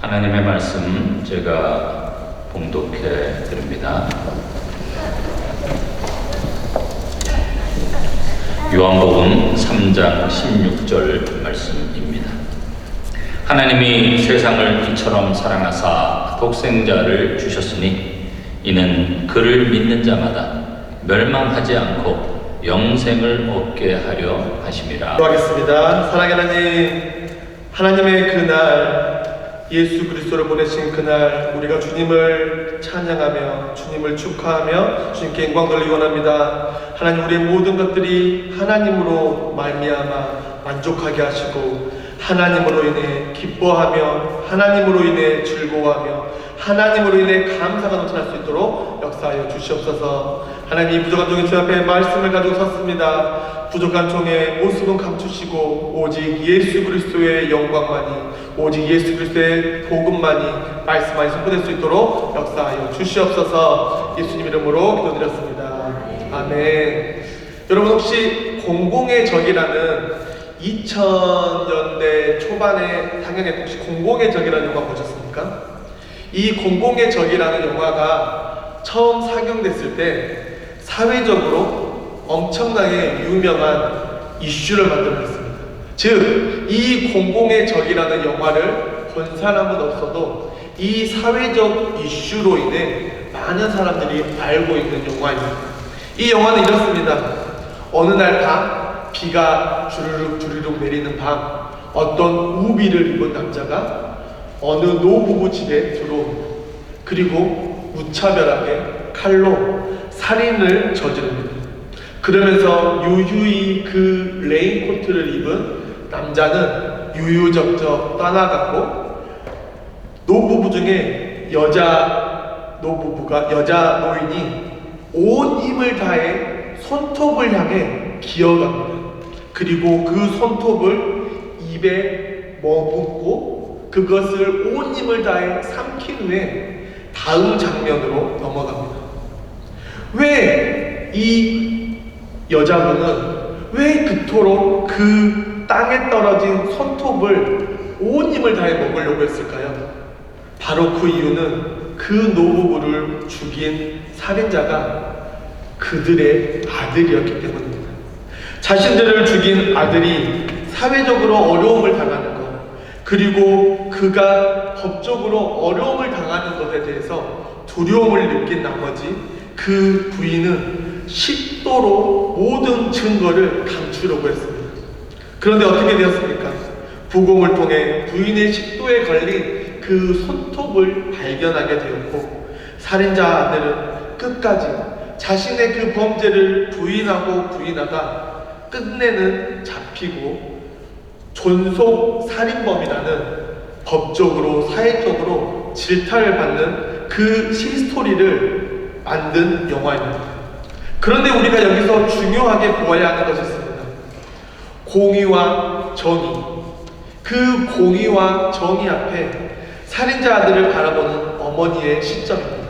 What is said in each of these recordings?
하나님의 말씀 제가 봉독해 드립니다. 요한복음 3장 16절 말씀입니다. 하나님이 세상을 이처럼 사랑하사 독생자를 주셨으니 이는 그를 믿는 자마다 멸망하지 않고 영생을 얻게 하려 하심이라. 기도하겠습니다. 사랑하는 하나님의 그날, 예수 그리스도를 보내신 그날, 우리가 주님을 찬양하며 주님을 축하하며 주님께 영광 돌리기 원합니다. 하나님, 우리의 모든 것들이 하나님으로 말미암아 만족하게 하시고 하나님으로 인해 기뻐하며 하나님으로 인해 즐거워하며 하나님으로 인해 감사가 넘쳐날 수 있도록 역사하여 주시옵소서. 하나님, 이 부족한 종의 주 앞에 말씀을 가지고 섰습니다. 부족한 종의 모습은 감추시고 오직 예수 그리스도의 영광만이, 오직 예수 그리스도의 복음만이, 말씀만이 선포될 수 있도록 역사하여 주시옵소서. 예수님 이름으로 기도드렸습니다. 아멘. 여러분, 혹시 공공의 적이라는 2000년대 초반에 상영했던 혹시 공공의 적이라는 영화 보셨습니까? 이 공공의 적이라는 영화가 처음 상영됐을 때 사회적으로 엄청나게 유명한 이슈를 만들어냈습니다. 즉, 이 공공의 적이라는 영화를 본 사람은 없어도 이 사회적 이슈로 인해 많은 사람들이 알고 있는 영화입니다. 이 영화는 이렇습니다. 어느 날 밤, 비가 주르륵 주르륵 내리는 밤, 어떤 우비를 입은 남자가 어느 노부부 집에 들어옵니다. 그리고 무차별하게 칼로 살인을 저지릅니다. 그러면서 유유히 그 레인코트를 입은 남자는 유유적적 떠나가고, 노부부 중에 여자 노인이 온 힘을 다해 손톱을 향해 기어갑니다. 그리고 그 손톱을 입에 머금고 그것을 온 힘을 다해 삼킨 후에 다음 장면으로 넘어갑니다. 왜 이 여자분은 왜 그토록 그 땅에 떨어진 손톱을 온 힘을 다해 먹으려고 했을까요? 바로 그 이유는 그 노부부를 죽인 살인자가 그들의 아들이었기 때문입니다. 자신들을 죽인 아들이 사회적으로 어려움을 당하는 것, 그리고 그가 법적으로 어려움을 당하는 것에 대해서 두려움을 느낀 나머지 그 부인은 식도로 모든 증거를 감추려고 했습니다. 그런데 어떻게 되었습니까? 부검을 통해 부인의 식도에 걸린 그 손톱을 발견하게 되었고, 살인자 아들은 끝까지 자신의 그 범죄를 부인하다 끝내는 잡히고 존속 살인범이라는 법적으로 사회적으로 질타를 받는 그 시스토리를 만든 영화입니다. 그런데 우리가 여기서 중요하게 보아야 하는 것이 있습니다. 공의와 정의. 그 공의와 정의 앞에 살인자 아들을 바라보는 어머니의 시점입니다.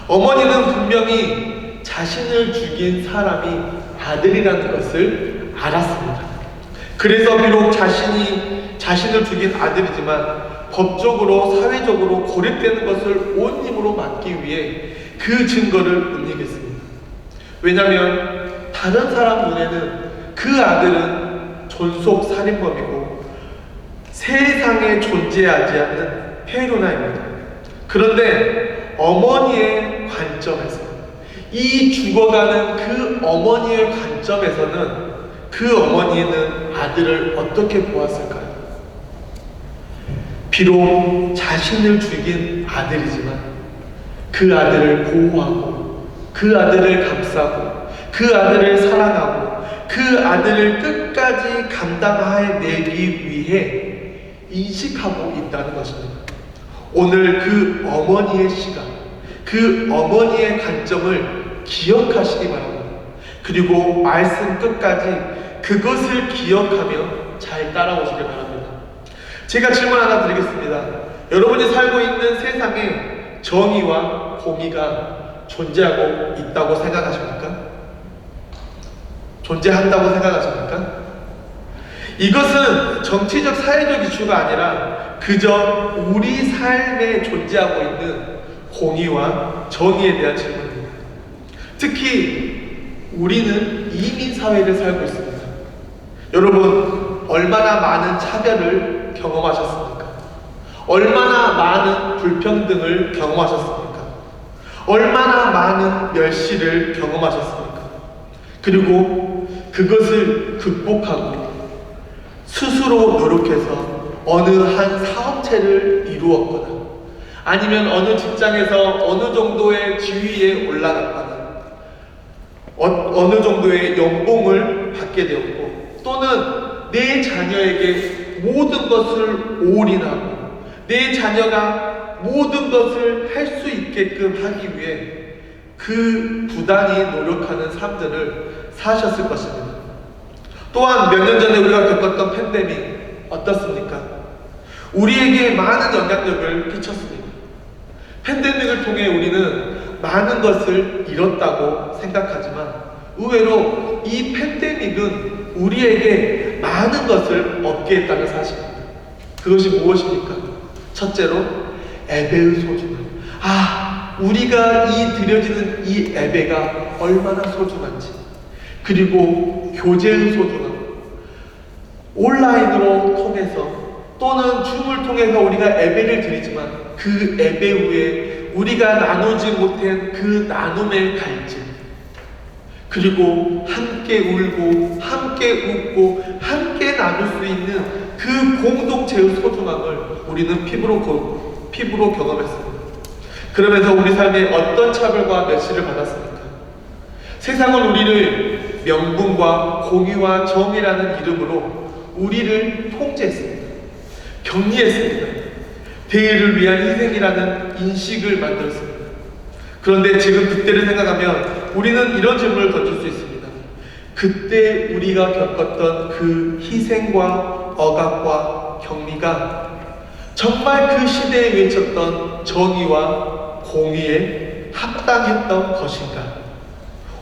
어머니는 분명히 자신을 죽인 사람이 아들이라는 것을 알았습니다. 그래서 비록 자신을 죽인 아들이지만 법적으로 사회적으로 고립되는 것을 온 힘으로 막기 위해 그 증거를 은닉했습니다. 왜냐하면 다른 사람 눈에는 그 아들은 존속 살인범이고 세상에 존재하지 않는 페루나입니다. 그런데 어머니의 관점에서, 이 죽어가는 그 어머니의 관점에서는 그 어머니는 아들을 어떻게 보았을까요? 비록 자신을 죽인 아들이지만 그 아들을 보호하고 그 아들을 감싸고 그 아들을 사랑하고 그 아들을 끝까지 감당해내기 위해 인식하고 있다는 것입니다. 오늘 그 어머니의 시각, 그 어머니의 관점을 기억하시기 바랍니다. 그리고 말씀 끝까지 그것을 기억하며 잘 따라오시길 바랍니다. 제가 질문 하나 드리겠습니다. 여러분이 살고 있는 세상에 정의와 공의가 존재하고 있다고 생각하십니까? 존재한다고 생각하십니까? 이것은 정치적 사회적 이슈가 아니라 그저 우리 삶에 존재하고 있는 공의와 정의에 대한 질문입니다. 특히 우리는 이민 사회를 살고 있습니다. 여러분, 얼마나 많은 차별을 경험하셨습니까? 얼마나 많은 불평등을 경험하셨습니까? 얼마나 많은 멸시를 경험하셨습니까? 그리고 그것을 극복하고 스스로 노력해서 어느 한 사업체를 이루었거나 아니면 어느 직장에서 어느 정도의 지위에 올라갔거나 어느 정도의 연봉을 받게 되었고 또는 내 자녀에게 모든 것을 올인하고 내 자녀가 모든 것을 할 수 있게끔 하기 위해 그 부단히 노력하는 삶들을 사셨을 것입니다. 또한 몇 년 전에 우리가 겪었던 팬데믹 어떻습니까? 우리에게 많은 영향력을 끼쳤습니다. 팬데믹을 통해 우리는 많은 것을 잃었다고 생각하지만 의외로 이 팬데믹은 우리에게 많은 것을 얻게 했다는 사실입니다. 그것이 무엇입니까? 첫째로 예배의 소중함. 우리가 드려지는 이 예배가 얼마나 소중한지, 그리고 교제의 소중함. 온라인으로 통해서 또는 줌을 통해서 우리가 예배를 드리지만 그 예배 후에 우리가 나누지 못한 그 나눔의 갈증, 그리고 함께 울고 함께 웃고 함께 나눌 수 있는 그 공동체의 소중함을 우리는 피부로 경험했습니다. 그러면서 우리 삶에 어떤 차별과 멸시를 받았습니까? 세상은 우리를 명분과 공의와 정의라는 이름으로 우리를 통제했습니다. 격리했습니다. 대의를 위한 희생이라는 인식을 만들었습니다. 그런데 지금 그때를 생각하면 우리는 이런 질문을 던질 수 있습니다. 그때 우리가 겪었던 그 희생과 억압과 격리가 정말 그 시대에 외쳤던 정의와 공의에 합당했던 것인가?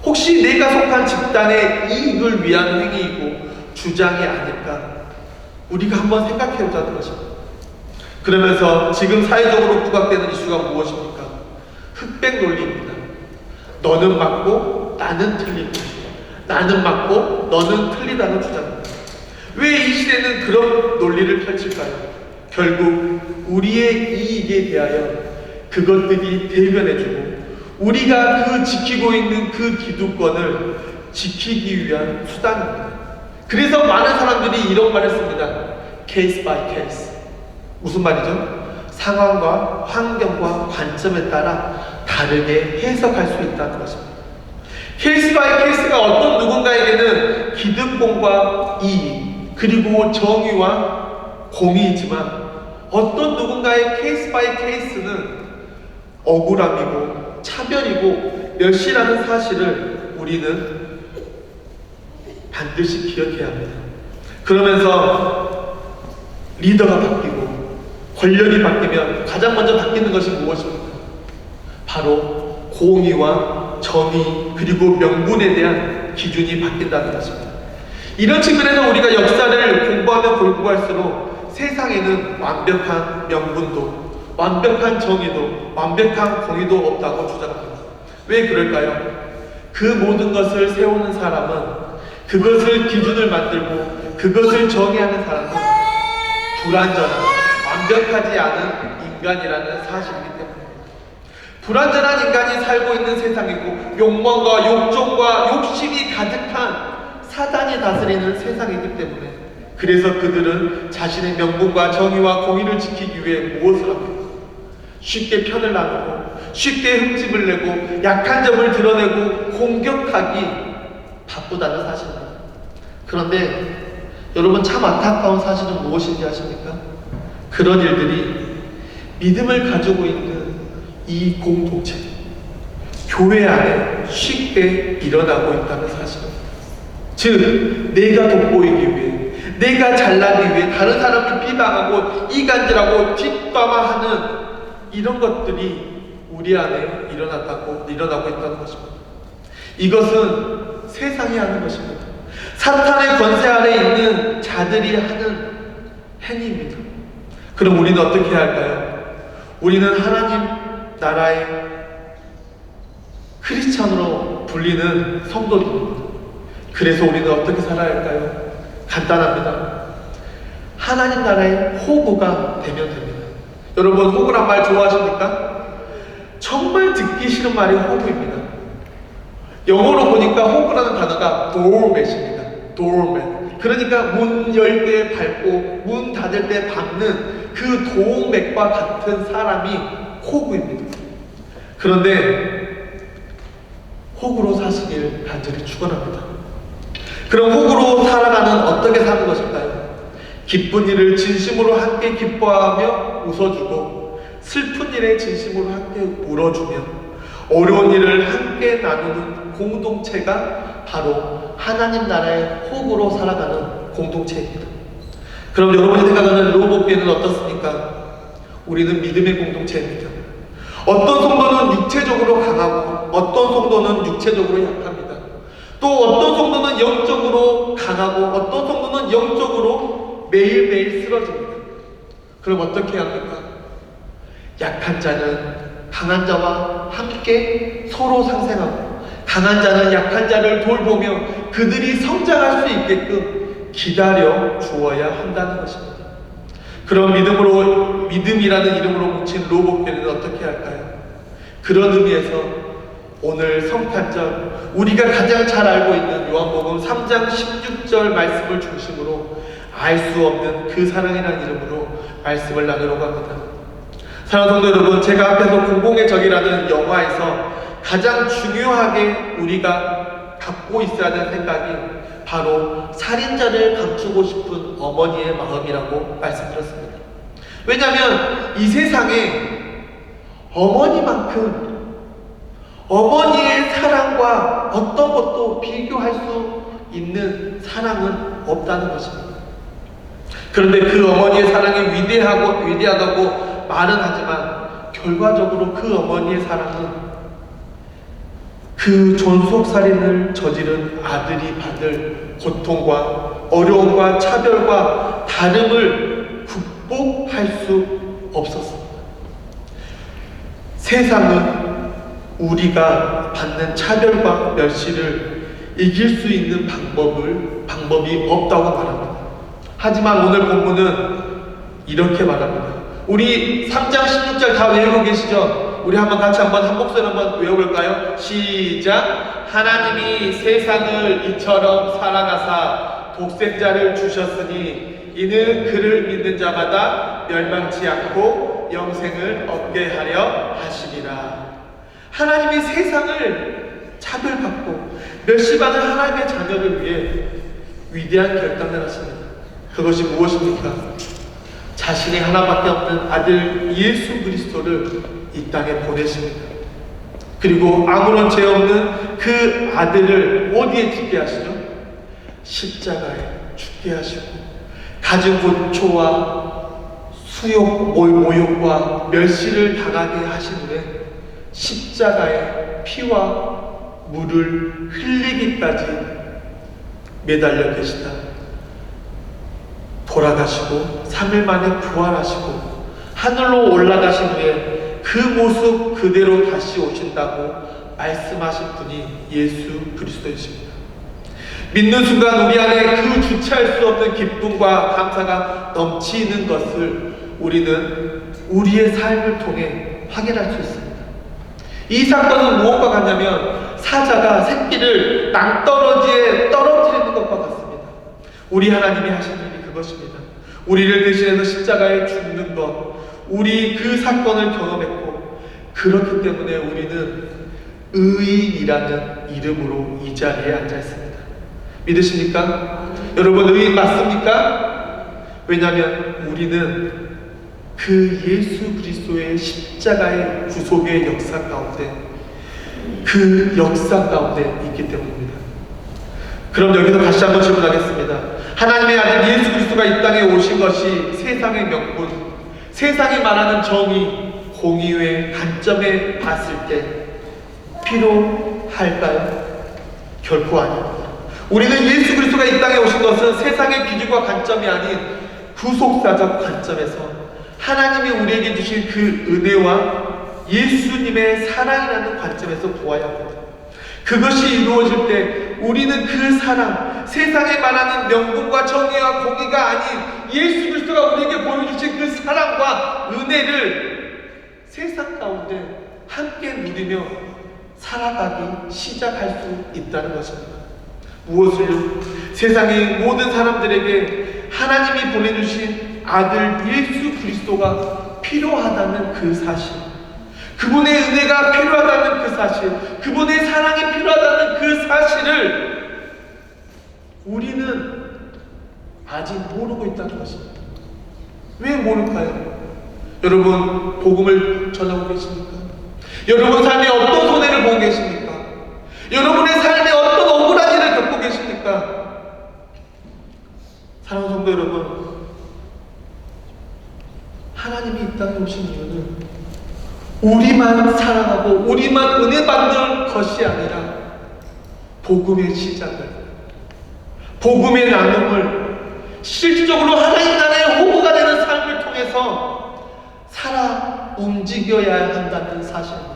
혹시 내가 속한 집단의 이익을 위한 행위이고 주장이 아닐까? 우리가 한번 생각해 보자는 것입니다. 그러면서 지금 사회적으로 부각되는 이슈가 무엇입니까? 흑백 논리입니다. 너는 맞고 나는 틀리고, 나는 맞고 너는 틀리다는 주장입니다. 왜 이 시대는 그런 논리를 펼칠까요? 결국 우리의 이익에 대하여 그것들이 대변해주고 우리가 그 지키고 있는 그 기득권을 지키기 위한 수단입니다. 그래서 많은 사람들이 이런 말을 씁니다. 케이스 바이 케이스. 무슨 말이죠? 상황과 환경과 관점에 따라 다르게 해석할 수 있다는 것입니다. 케이스 바이 케이스가 어떤 누군가에게는 기득권과 이익, 그리고 정의와 공의이지만 어떤 누군가의 케이스 바이 케이스는 억울함이고 차별이고 멸시라는 사실을 우리는 반드시 기억해야 합니다. 그러면서 리더가 바뀌고 권력이 바뀌면 가장 먼저 바뀌는 것이 무엇입니까? 바로 공의와 정의 그리고 명분에 대한 기준이 바뀐다는 것입니다. 이런 측면에서 우리가 역사를 공부하면 공부할수록 세상에는 완벽한 명분도 완벽한 정의도 완벽한 공의도 없다고 주장합니다. 왜 그럴까요? 그 모든 것을 세우는 사람은 그것을 기준을 만들고 그것을 정의하는 사람은 불완전한 완벽하지 않은 인간이라는 사실이기 때문입니다. 불완전한 인간이 살고 있는 세상이고 욕망과 욕정과 욕심이 가득한 사단이 다스리는 세상이기 때문에 그래서 그들은 자신의 명분과 정의와 공의를 지키기 위해 무엇을 합니까? 쉽게 편을 나누고 쉽게 흠집을 내고 약한 점을 드러내고 공격하기 바쁘다는 사실입니다. 그런데 여러분 참 안타까운 사실은 무엇인지 아십니까? 그런 일들이 믿음을 가지고 있는 이 공동체, 교회 안에 쉽게 일어나고 있다는 사실입니다. 즉, 내가 돋보이기 위해, 내가 잘나기 위해 다른 사람을 비방하고 이간질하고 뒷담화하는 이런 것들이 우리 안에 일어나고 있다는 것입니다. 이것은 세상이 하는 것입니다. 사탄의 권세 아래 있는 자들이 하는 행위입니다. 그럼 우리는 어떻게 해야 할까요? 우리는 하나님 나라의 크리스찬으로 불리는 성도들입니다. 그래서 우리는 어떻게 살아야 할까요? 간단합니다. 하나님 나라의 호구가 되면 됩니다. 여러분, 호구란 말 좋아하십니까? 정말 듣기 싫은 말이 호구입니다. 영어로 보니까 호구라는 단어가 doormat입니다. doormat. 그러니까 문 열 때 밟고 문 닫을 때 밟는 그 도움맥과 같은 사람이 호구입니다. 그런데 호구로 사시길 간절히 축원합니다. 그럼 호구로 살아가는 어떻게 사는 것일까요? 기쁜 일을 진심으로 함께 기뻐하며 웃어주고 슬픈 일에 진심으로 함께 울어주며 어려운 일을 함께 나누는 공동체가 바로 하나님 나라의 호구로 살아가는 공동체입니다. 그럼 여러분이 생각하는 로봇교회는 어떻습니까? 우리는 믿음의 공동체입니다. 어떤 성도는 육체적으로 강하고 어떤 성도는 육체적으로 약합니다. 또 어떤 성도는 영적으로 강하고 어떤 성도는 영적으로 매일매일 쓰러집니다. 그럼 어떻게 해야 합니까? 약한 자는 강한 자와 함께 서로 상생하고 강한 자는 약한 자를 돌보며 그들이 성장할 수 있게끔 기다려 주어야 한다는 것입니다. 그럼 믿음이라는 이름으로 뭉친 로봇교회는 어떻게 할까요? 그런 의미에서 오늘 성탄절 우리가 가장 잘 알고 있는 요한복음 3장 16절 말씀을 중심으로 알 수 없는 그 사랑이라는 이름으로 말씀을 나누려고 합니다. 사랑하는 성도 여러분, 제가 앞에서 공공의 적이라는 영화에서 가장 중요하게 우리가 갖고 있어야 하는 생각이 바로 살인자를 감추고 싶은 어머니의 마음이라고 말씀드렸습니다. 왜냐하면 이 세상에 어머니만큼 어머니의 사랑과 어떤 것도 비교할 수 있는 사랑은 없다는 것입니다. 그런데 그 어머니의 사랑이 위대하다고 말은 하지만 결과적으로 그 어머니의 사랑은 그 존속살인을 저지른 아들이 받을 고통과 어려움과 차별과 다름을 극복할 수 없었습니다. 세상은 우리가 받는 차별과 멸시를 이길 수 있는 방법이 없다고 말합니다. 하지만 오늘 본문은 이렇게 말합니다. 우리 3장 16절 다 외우고 계시죠? 우리 같이 한 목소리 한번 외워볼까요? 시작! 하나님이 세상을 이처럼 사랑하사 독생자를 주셨으니 이는 그를 믿는 자마다 멸망치 않고 영생을 얻게 하려 하시니라. 하나님이 세상을 차별받고 멸시받는 하나님의 자녀를 위해 위대한 결단을 하십니다. 그것이 무엇입니까? 자신이 하나밖에 없는 아들 예수 그리스도를 이 땅에 보내십니다. 그리고 아무런 죄 없는 그 아들을 어디에 죽게 하시죠? 십자가에 죽게 하시고 가진 고초와 모욕과 멸시를 당하게 하신 후에 십자가에 피와 물을 흘리기까지 매달려 계시다 돌아가시고 3일 만에 부활하시고 하늘로 올라가신 후에 그 모습 그대로 다시 오신다고 말씀하신 분이 예수 그리스도이십니다. 믿는 순간 우리 안에 그 주체할 수 없는 기쁨과 감사가 넘치는 것을 우리는 우리의 삶을 통해 확인할 수 있습니다. 이 사건은 무엇과 같냐면 사자가 새끼를 낭떠러지에 떨어뜨리는 것과 같습니다. 우리 하나님이 하신 일이 그것입니다. 우리를 대신해서 십자가에 죽는 것, 우리 그 사건을 경험했고 그렇기 때문에 우리는 의인이라는 이름으로 이 자리에 앉아 있습니다. 믿으십니까? 여러분, 의인 맞습니까? 왜냐하면 우리는 그 예수 그리스도의 십자가의 구속의 역사 가운데 그 역사 가운데 있기 때문입니다. 그럼 여기서 다시 한번 질문하겠습니다. 하나님의 아들 예수 그리스도가 이 땅에 오신 것이 세상의 명분, 세상이 말하는 정의, 공의의 관점에 봤을 때 필요할까요? 결코 아닙니다. 우리는 예수 그리스도가 이 땅에 오신 것은 세상의 기준과 관점이 아닌 구속사적 관점에서 하나님이 우리에게 주신 그 은혜와 예수님의 사랑이라는 관점에서 보아야 합니다. 그것이 이루어질 때 우리는 그 사랑, 세상에 말하는 명분과 정의와 공의가 아닌 예수 그리스도가 우리에게 보여주신 그 사랑과 은혜를 세상 가운데 함께 누리며 살아가기 시작할 수 있다는 것입니다. 무엇을요? 세상의 모든 사람들에게 하나님이 보내주신 아들 예수 그리스도가 필요하다는 그 사실, 그분의 은혜가 필요하다는 그 사실, 그분의 사랑이 필요하다는 그 사실을 우리는 아직 모르고 있다는 것입니다. 왜 모를까요? 여러분, 복음을 전하고 계십니까? 여러분 삶에 어떤 손해를 보고 계십니까? 여러분의 삶에 어떤 억울한 일을 겪고 계십니까? 사랑하는 성도 여러분, 하나님이 이 땅에 오신 이유는 우리만 사랑하고 우리만 은혜 받는 것이 아니라 복음의 시작을, 복음의 나눔을 실질적으로 하나님 나라의 호구가 되는 삶을 통해서 살아 움직여야 한다는 사실입니다.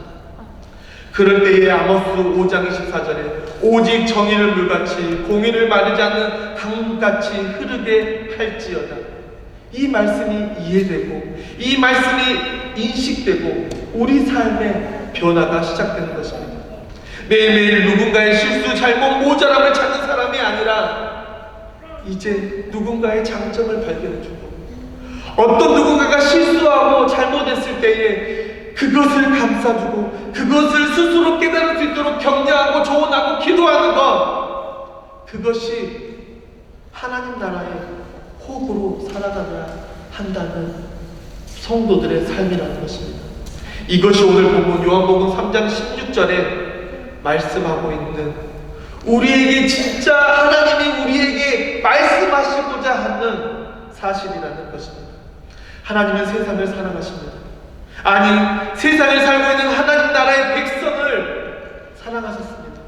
그럴 때에 아모스 5장 24절에 오직 정의를 물같이 공의를 마르지 않는 강같이 흐르게 할지어다, 이 말씀이 이해되고 이 말씀이 인식되고 우리 삶의 변화가 시작되는 것입니다. 매일매일 누군가의 실수, 잘못, 모자람을 찾는 사람이 아니라 이제 누군가의 장점을 발견해주고 어떤 누군가가 실수하고 잘못했을 때에 그것을 감싸주고 그것을 스스로 깨달을 수 있도록 격려하고 조언하고 기도하는 것, 그것이 하나님 나라의 호구로 살아가야 한다는 성도들의 삶이라는 것입니다. 이것이 오늘 본문 요한복음 3장 16절에 말씀하고 있는, 우리에게 진짜 하나님이 우리에게 말씀하시고자 하는 사실이라는 것입니다. 하나님은 세상을 사랑하십니다. 아니, 세상을 살고 있는 하나님 나라의 백성을 사랑하셨습니다.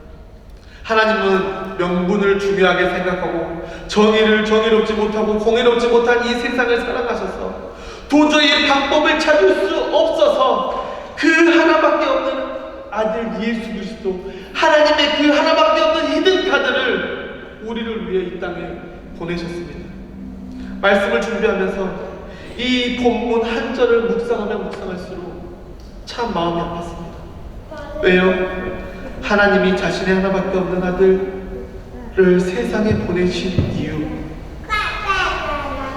하나님은 명분을 중요하게 생각하고 정의를 정의롭지 못하고 공의롭지 못한 이 세상을 사랑하셔서 도저히 방법을 찾을 수 없어서 그 하나밖에 없는 아들 예수 그리스도, 하나님의 그 하나밖에 없는 히든 카드를 우리를 위해 이 땅에 보내셨습니다. 말씀을 준비하면서 이 본문 한 절을 묵상하면 묵상할수록 참 마음이 아팠습니다. 왜요? 하나님이 자신의 하나밖에 없는 아들을 세상에 보내신 이유,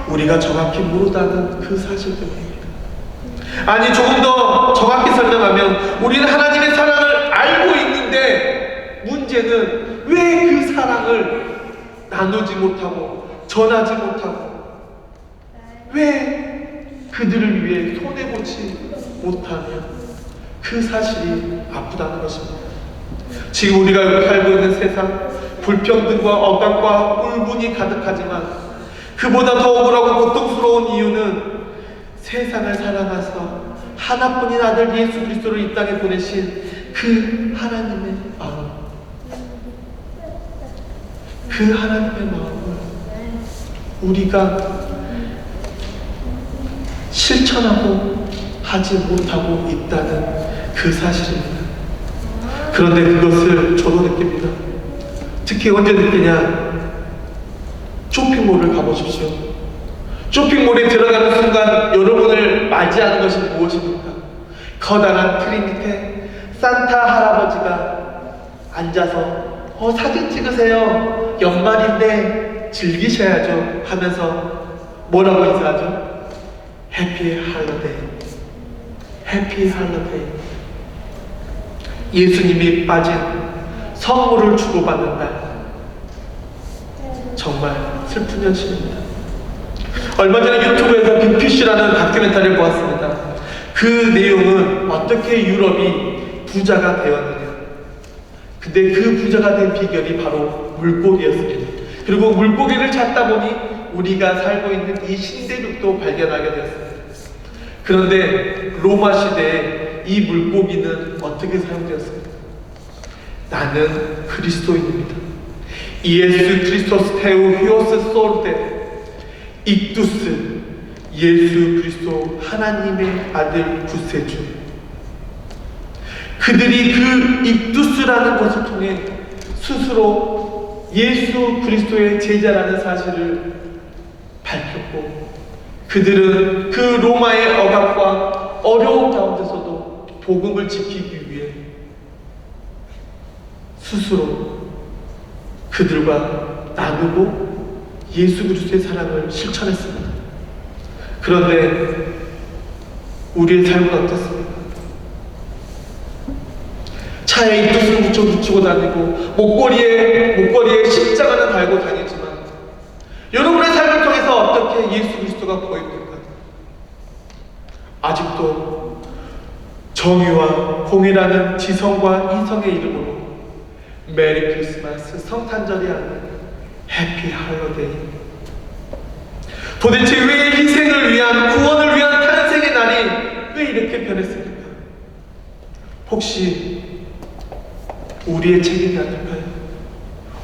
우리가 정확히 모르다는 그 사실 때문입니다. 아니, 조금 더 정확히 설명하면 우리는 하나님의 사랑을 알고 있는데 문제는 왜 그 사랑을 나누지 못하고 전하지 못하고 왜 그들을 위해 손해보지 못하며 그 사실이 아프다는 것입니다. 지금 우리가 살고 있는 세상, 불평등과 억압과 울분이 가득하지만 그보다 더 억울하고 고통스러운 이유는 세상을 사랑하셔서 하나뿐인 아들 예수 그리스도를 이 땅에 보내신 그 하나님의 마음, 그 하나님의 마음을 우리가 실천하고 하지 못하고 있다는 그 사실입니다. 그런데 그것을 저도 느낍니다. 특히 언제 느끼냐? 쇼핑몰을 가보십시오. 쇼핑몰에 들어가는 순간 여러분을 맞이하는 것이 무엇입니까? 커다란 트리 밑에 산타 할아버지가 앉아서 사진 찍으세요, 연말인데 즐기셔야죠 하면서 뭐라고 인사하죠? 해피 할러데이, 해피 할러데이. 예수님이 빠진 선물을 주고받는 날, 정말 슬픈 현실입니다. 얼마 전에 유튜브에서 빅피쉬라는 다큐멘터리를 보았습니다. 그 내용은 어떻게 유럽이 부자가 되었느냐, 근데 그 부자가 된 비결이 바로 물고기였습니다. 그리고 물고기를 찾다 보니 우리가 살고 있는 이 신대륙도 발견하게 되었습니다. 그런데 로마 시대에 이 물고기는 어떻게 사용되었습니까? 나는 그리스도인입니다. 예수 크리스토스 테우 히오스 솔데 익두스 예수 그리스도 하나님의 아들 구세주. 그들이 그 익두스라는 것을 통해 스스로 예수 그리스도의 제자라는 사실을 밝혔고, 그들은 그 로마의 억압과 어려움 가운데서도 복음을 지키기 위해 스스로 그들과 나누고 예수 그리스도의 사랑을 실천했습니다. 그런데 우리의 삶은 어떻습니까? 차에 입덧을 붙이고 다니고 목걸이에 십자가는 달고 다니지만 여러분의 삶을 통해서 어떻게 예수 그리스도가 보입니까? 아직도 정의와 공의라는 지성과 이성의 이름으로 메리 크리스마스, 성탄절이 아닌 해피 할로데이. 도대체 왜 희생을 위한, 구원을 위한 탄생의 날이 왜 이렇게 변했습니까? 혹시 우리의 책임이 아닐까요?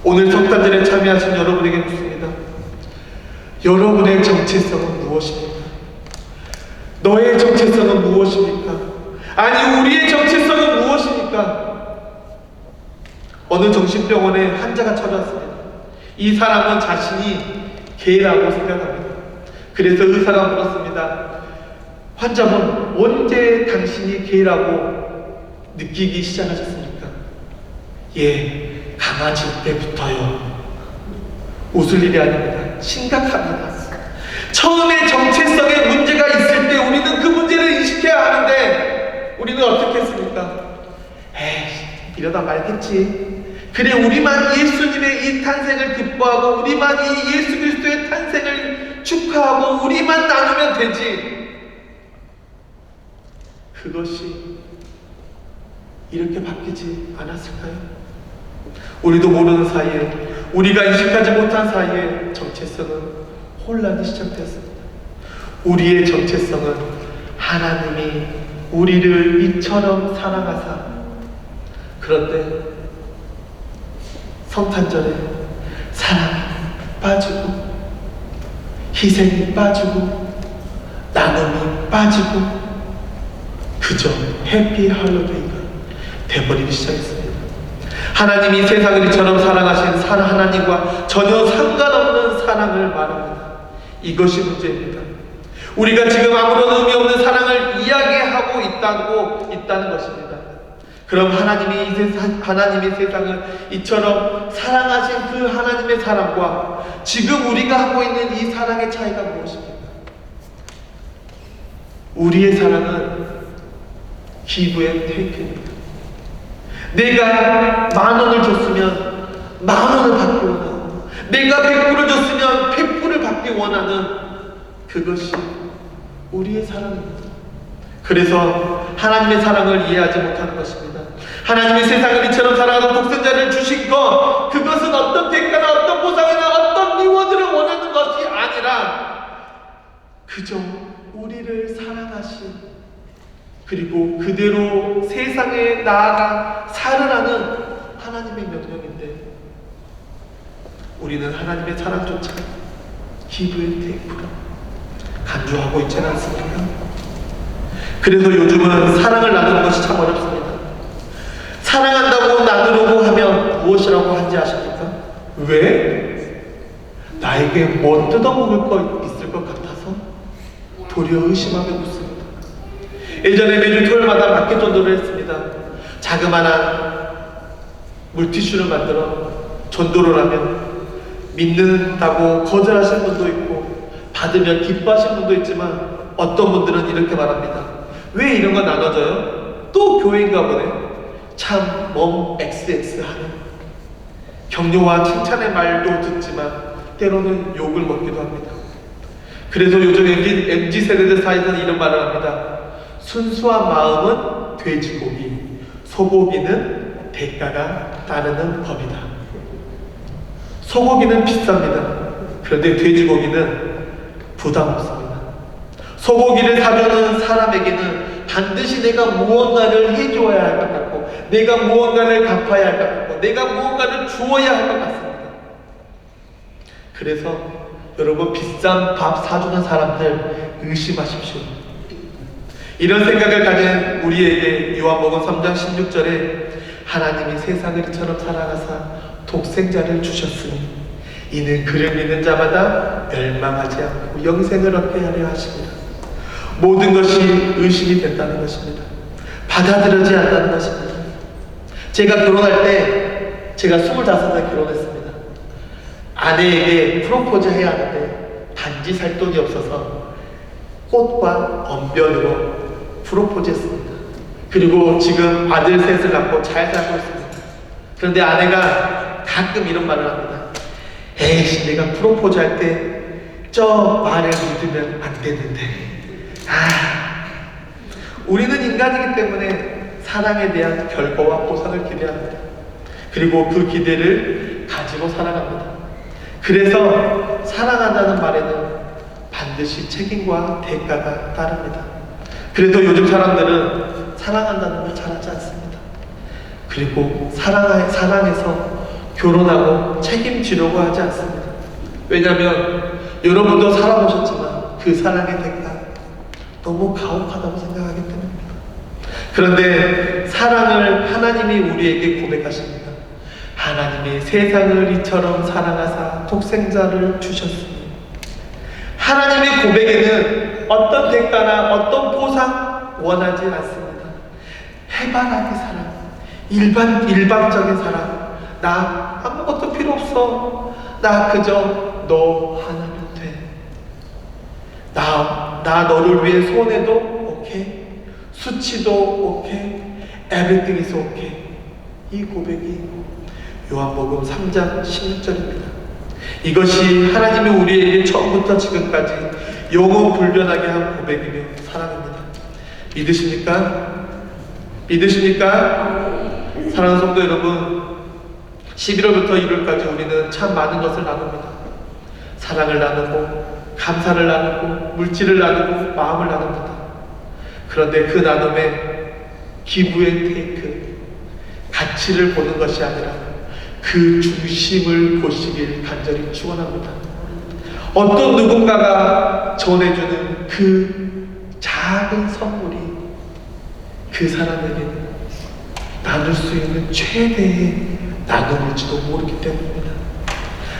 오늘 성탄절에 참여하신 여러분에게 묻습니다. 여러분의 정체성은 무엇입니까? 너의 정체성은 무엇입니까? 아니, 우리의 정체성은 무엇입니까? 어느 정신병원에 환자가 찾아왔습니다. 이 사람은 자신이 게이라고 생각합니다. 그래서 의사가 물었습니다. 환자분, 언제 당신이 게이라고 느끼기 시작하셨습니까? 예, 강아지 때부터요. 웃을 일이 아닙니다. 심각합니다. 처음에 정체성에 문제가 있을 때 우리는 그 문제를 인식해야 하는데 우리는 어떻게 했습니까? 에이, 이러다 말겠지. 그래, 우리만 예수님의 이 탄생을 기뻐하고 우리만 이 예수 그리스도의 탄생을 축하하고 우리만 나누면 되지. 그것이 이렇게 바뀌지 않았을까요? 우리도 모르는 사이에, 우리가 인식하지 못한 사이에 정체성은 혼란이 시작되었습니다. 우리의 정체성은 하나님이 우리를 이처럼 사랑하사, 그런데 성탄절에 사랑이 빠지고 희생이 빠지고 나눔이 빠지고 그저 해피 할로데이가 돼버리기 시작했습니다. 하나님이 세상을 이처럼 사랑하신 하나님과 전혀 상관없는 사랑을 말합니다. 이것이 문제입니다. 우리가 지금 아무런 의미 없는 사랑을 이야기하고 있다는 것입니다. 그럼 하나님이 세상을 이처럼 사랑하신 그 하나님의 사랑과 지금 우리가 하고 있는 이 사랑의 차이가 무엇입니까? 우리의 사랑은 기브 앤 테이크입니다. 내가 10,000원을 줬으면 10,000원을 받기 원하고, 내가 100불을 줬으면 100불을 받기 원하는 그것이 우리의 사랑입니다. 그래서 하나님의 사랑을 이해하지 못하는 것입니다. 하나님이 세상을 이처럼 사랑하는 독생자를 주신 것, 그것은 어떤 대가나 어떤 보상이나 어떤 리워드를 원하는 것이 아니라 그저 우리를 사랑하신, 그리고 그대로 세상에 나아가 살으라는 하나님의 명령인데 우리는 하나님의 사랑조차 기브 앤 테이크로 간주하고 있지는 않습니까? 그래서 요즘은 사랑을 나누는 것이 참 어렵습니다. 사랑한다고 나누려고 하면 무엇이라고 하는지 아십니까? 왜? 나에게 뭐 뜯어먹을 거 있을 것 같아서 도리어 의심하게 묻습니다. 예전에 매주 토요일마다 마켓 전도를 했습니다. 자그마한 물티슈를 만들어 전도를 하면 믿는다고 거절하신 분도 있고 받으면 기뻐하신 분도 있지만 어떤 분들은 이렇게 말합니다. 왜 이런 거 나눠줘요? 또 교회인가 보네. 참 XX 하는 격려와 칭찬의 말도 듣지만 때로는 욕을 먹기도 합니다. 그래서 요즘 MZ세대들 사이에서는 이런 말을 합니다. 순수한 마음은 돼지고기, 소고기는 대가가 따르는 법이다. 소고기는 비쌉니다. 그런데 돼지고기는 부담 없습니다. 소고기를 사주는 사람에게는 반드시 내가 무언가를 해줘야 할 것 같고, 내가 무언가를 갚아야 할 것 같고, 내가 무언가를 주어야 할 것 같습니다. 그래서 여러분, 비싼 밥 사주는 사람들 의심하십시오. 이런 생각을 가진 우리에게 요한복음 3장 16절에 하나님이 세상을 이처럼 사랑하사 독생자를 주셨으니 이는 그를 믿는 자마다 멸망하지 않고 영생을 얻게 하려 하십니다. 모든 것이 의심이 된다는 것입니다. 받아들여지지 않는다는 것입니다. 제가 결혼할 때, 제가 25살 결혼했습니다. 아내에게 프로포즈 해야 하는데 반지 살 돈이 없어서 꽃과 언변으로 프로포즈 했습니다. 그리고 지금 아들 셋을 낳고 잘 살고 있습니다. 그런데 아내가 가끔 이런 말을 합니다. 에이씨, 내가 프로포즈 할 때 저 말을 믿으면 안 되는데. 우리는 인간이기 때문에 사랑에 대한 결과와 보상을 기대합니다. 그리고 그 기대를 가지고 살아갑니다. 그래서 사랑한다는 말에는 반드시 책임과 대가가 따릅니다. 그래서 요즘 사람들은 사랑한다는 걸 잘하지 않습니다. 그리고 사랑해서 결혼하고 책임지려고 하지 않습니다. 왜냐하면 여러분도 살아보셨지만 그 사랑의 대가 너무 가혹하다고 생각하기 때문입니다. 그런데 사랑을 하나님이 우리에게 고백하십니다. 하나님이 세상을 이처럼 사랑하사 독생자를 주셨으니. 하나님의 고백에는 어떤 대가나 어떤 보상 원하지 않습니다. 해바라기 사랑, 일방적인 사랑. 나 아무것도 필요 없어. 나 그저 너 하나면 돼. 나 너를 위해 손해도 오케이. 수치도 오케이. Everything is okay. 이 고백이 요한복음 3장 16절입니다. 이것이 하나님이 우리에게 처음부터 지금까지 영원 불변하게 한 고백이며 사랑입니다. 믿으십니까? 믿으십니까? 사랑하는 성도 여러분, 11월부터 1월까지 우리는 참 많은 것을 나눕니다. 사랑을 나누고 감사를 나누고 물질을 나누고 마음을 나눕니다. 그런데 그 나눔에 기브앤 테이크, 가치를 보는 것이 아니라 그 중심을 보시길 간절히 축원합니다. 어떤 누군가가 전해주는 그 작은 선물이 그 사람에게는 나눌 수 있는 최대의 나눔일지도 모르기 때문입니다.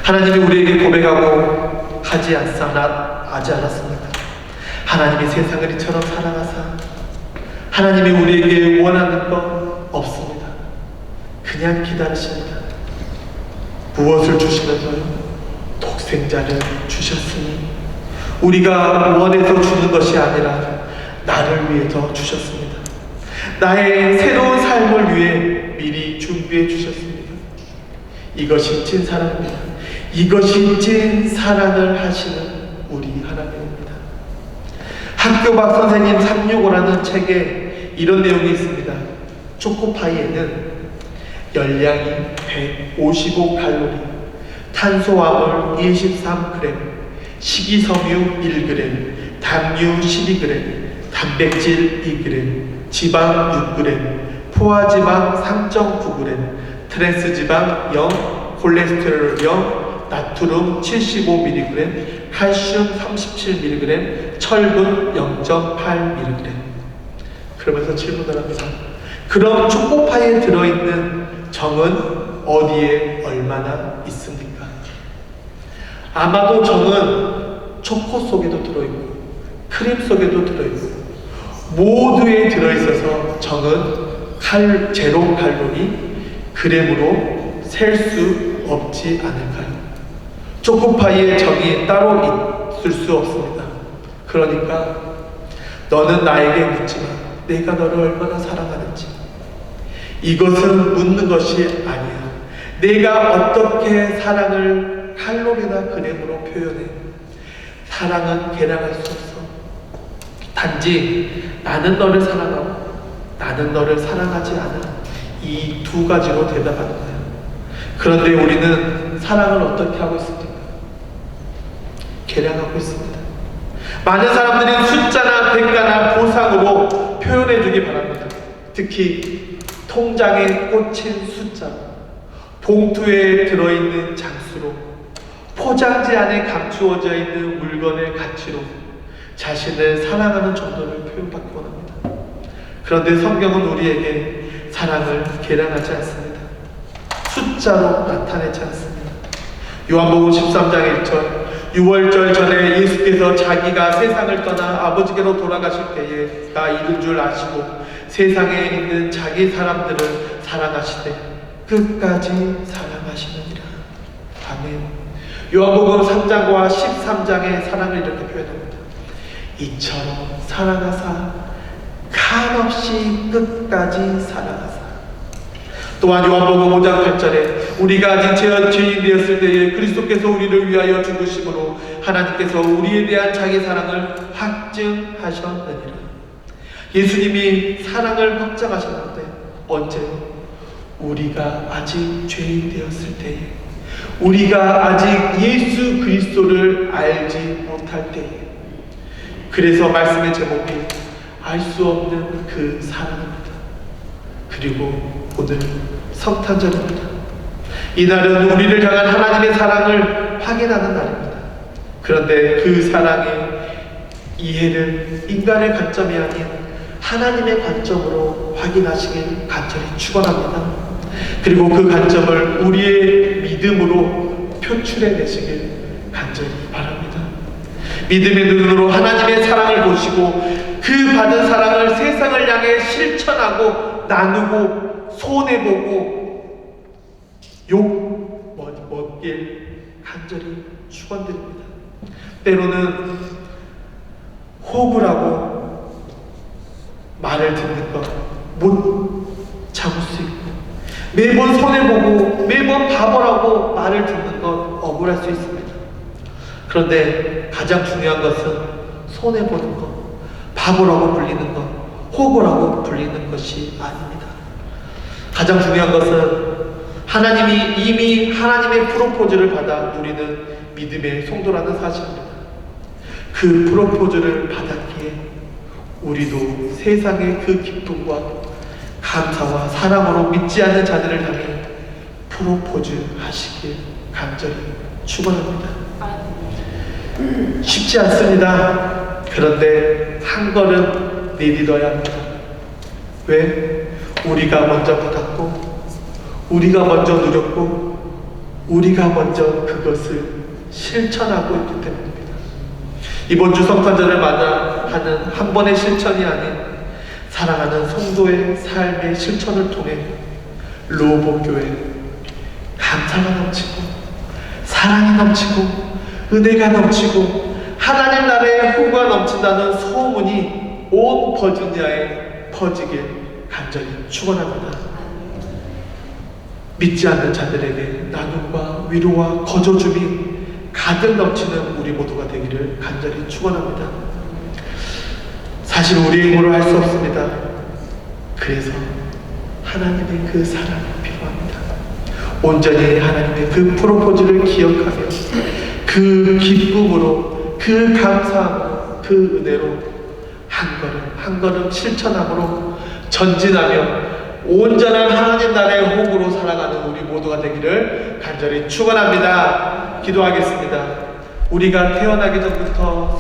하나님이 우리에게 고백하고 하지 않았습니까? 하나님이 세상을 이처럼 사랑하사 하나님이 우리에게 원하는 것 없습니다. 그냥 기다리십니다. 무엇을 주시면서요? 독생자를 주셨으니 우리가 원해서 주는 것이 아니라 나를 위해서 주셨습니다. 나의 새로운 삶을 위해 미리 준비해 주셨습니다. 이것이 찐 사랑입니다. 이것이 찐 사랑을 하시는 우리 하나님입니다. 학교박 선생님 365라는 책에 이런 내용이 있습니다. 초코파이에는 열량이 155칼로리, 탄수화물 23g, 식이섬유 1g, 당류 12g, 단백질 2g, 지방 6g, 포화지방 3.9g, 트랜스지방 0, 콜레스테롤 0, 나트륨 75mg, 칼슘 37mg, 철분 0.8mg. 그러면서 질문을 합니다. 그럼 초코파이에 들어있는 정은 어디에 얼마나 있습니까? 아마도 정은 초코 속에도 들어있고 크림 속에도 들어있고 모두에 들어있어서 정은 제로 칼로리 그램으로 셀 수 없지 않을까요? 초코파이에 정이 따로 있을 수 없습니다. 그러니까 너는 나에게 묻지마. 내가 너를 얼마나 사랑하는지. 이것은 묻는 것이 아니야. 내가 어떻게 사랑을 칼로리나 그램으로 표현해. 사랑은 계량할 수 없어. 단지 나는 너를 사랑하고 나는 너를 사랑하지 않아. 이 두 가지로 대답하는 거예요. 그런데 우리는 사랑을 어떻게 하고 있습니까? 계량하고 있습니다. 많은 사람들이 숫자나 대가나 보상으로 표현해 주기 바랍니다. 특히 통장에 꽂힌 숫자, 봉투에 들어있는 장수로, 포장지 안에 감추어져 있는 물건의 가치로 자신을 사랑하는 정도를 표현받기 원합니다. 그런데 성경은 우리에게 사랑을 계량하지 않습니다. 숫자로 나타내지 않습니다. 요한복음 13장 1절, 6월절 전에 예수께서 자기가 세상을 떠나 아버지께로 돌아가실 때에 다 이룬 줄 아시고 세상에 있는 자기 사람들을 사랑하시되 끝까지 사랑하시느니라. 아멘. 요한복음 3장과 13장의 사랑을 이렇게 표현합니다. 이처럼 사랑하사 한없이 끝까지 사랑하사. 또한 요한복음 5장 8절에 우리가 아직 죄인 되었을 때에 그리스도께서 우리를 위하여 죽으심으로 하나님께서 우리에 대한 자기 사랑을 확증하셨느니라. 예수님이 사랑을 확증하셨는데 언제? 우리가 아직 죄인 되었을 때에, 우리가 아직 예수 그리스도를 알지 못할 때에. 그래서 말씀의 제목이 알 수 없는 그 사랑입니다. 그리고 오늘 성탄절입니다. 이날은 우리를 향한 하나님의 사랑을 확인하는 날입니다. 그런데 그 사랑의 이해를 인간의 관점이 아닌 하나님의 관점으로 확인하시길 간절히 축원합니다. 그리고 그 관점을 우리의 믿음으로 표출해 내시길 간절히 바랍니다. 믿음의 눈으로 하나님의 사랑을 보시고 그 받은 사랑을 세상을 향해 실천하고 나누고 손해보고 욕 먹길 간절히 축원드립니다. 때로는 호흡을 하고 말을 듣는 것 못 참을 수 있고, 매번 손해보고 매번 바보라고 말을 듣는 것 억울할 수 있습니다. 그런데 가장 중요한 것은 손해보는 것, 바보라고 불리는 것, 호구라고 불리는 것이 아닙니다. 가장 중요한 것은 하나님이 이미 하나님의 프로포즈를 받아 누리는 믿음의 성도라는 사실입니다. 그 프로포즈를 받았기에 우리도 세상의 그 기쁨과 감사와 사랑으로 믿지 않는 자들을 향해 프로포즈 하시길 간절히 축원합니다. 쉽지 않습니다. 그런데 한 걸음 내딛어야 합니다. 왜? 우리가 먼저 받았고, 우리가 먼저 누렸고, 우리가 먼저 그것을 실천하고 있기 때문입니다. 이번 주 성탄절을 맞이하는 한 번의 실천이 아닌 사랑하는 성도의 삶의 실천을 통해 로보교회 감사가 넘치고 사랑이 넘치고 은혜가 넘치고 하나님 나라의 후가 넘친다는 소문이 온 버지니아에 퍼지길 간절히 축원합니다. 믿지 않는 자들에게 나눔과 위로와 거저줌이 가득 넘치는 우리 모두가 되기를 간절히 축원합니다. 사실 우리의 힘으로 할 수 없습니다. 그래서 하나님의 그 사랑이 필요합니다. 온전히 하나님의 그 프로포즈를 기억하며 그 기쁨으로, 그 감사함으로, 그 은혜로 한 걸음 한 걸음 실천함으로 전진하며 온전한 하나님 나라의 호흡으로 살아가는 우리 모두가 되기를 간절히 축원합니다. 기도하겠습니다. 우리가 태어나기 전부터